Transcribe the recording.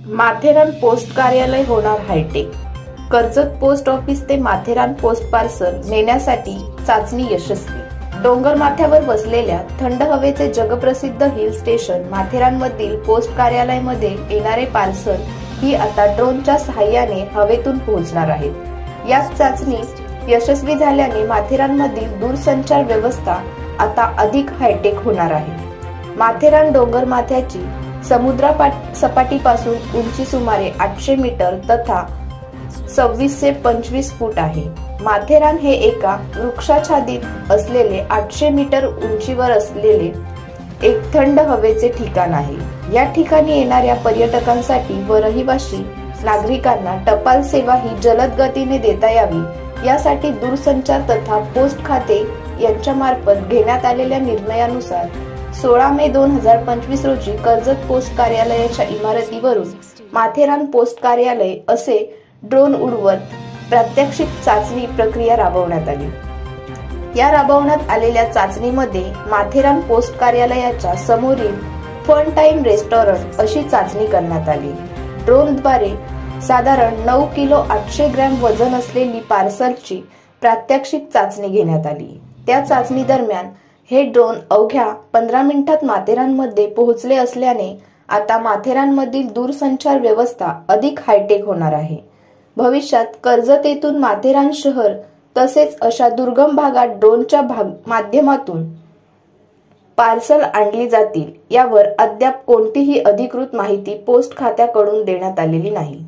Matheran post कार्यालय होणार hi tech. Karjat post office ते माथेरान पोस्ट पार्सल नेण्यासाठी चाचणी यशस्वी। डोंगर माथ्यावर बसलेल्या थंड हवेचे जगप्रसिद्ध हिल स्टेशन माथेरानमधील पोस्ट कार्यालयामध्ये येणारे पार्सल ही आता ड्रोनच्या सहाय्याने हवेतून पोहोचणार आहेत। या चाचणी यशस्वी झाल्याने माथेरानमधील दूरसंचार व्यवस्था आता अधिक हायटेक होणार आहे। माथेरान डोंगर माथ्याची समुद्रसपाटीपासून उंची सुमारे 800 मीटर तथा 26 ते 25 फूट आहे। माथेरान हे एका वृक्षाच्छादित असलेले 800 मीटर उंचीवर असलेले एक थंड हवेचे ठिकाण आहे। या ठिकाणी येणाऱ्या पर्यटकांसाठी व रहिवासी नागरिकांना टपाल सेवा ही जलद गतीने देता यावी यासाठी दूरसंचार तथा पोस्ट खाते यांच्यामार्फत घेण्यात आलेल्या निर्णयानुसार 16 मे 2025 रोजी कर्जत पोस्ट कार्यालयाच्या इमारतीवरून माथेरान पोस्ट कार्यालय असे ड्रोन उडवत प्रात्यक्षिक चाचणी प्रक्रिया राबवण्यात आली। या राबवण्यात आलेल्या चाचणीमध्ये माथेरान पोस्ट कार्यालयाच्या समोरील फन टाइम रेस्टॉरंट अशी चाचणी करण्यात आली। ड्रोनद्वारे साधारण 9 किलो 800 ग्रॅम वजन असलेली पार्सलची प्रात्यक्षिक चाचणी घेण्यात आली। त्या चाचणी दरम्यान हे ड्रोन अवघ्या 15 मिनिटात माथेरानमध्ये पोहोचले असल्याने आता माथेरानमधील दूरसंचार व्यवस्था अधिक हायटेक होणार आहे। भविष्यात कर्जत येथून माथेरान शहर तसेच अशा दुर्गम भागात ड्रोनच्या माध्यमातून पार्सल आणली जातील यावर अद्याप कोणतीही अधिकृत माहिती पोस्ट खात्याकडून देण्यात आलेली नाही।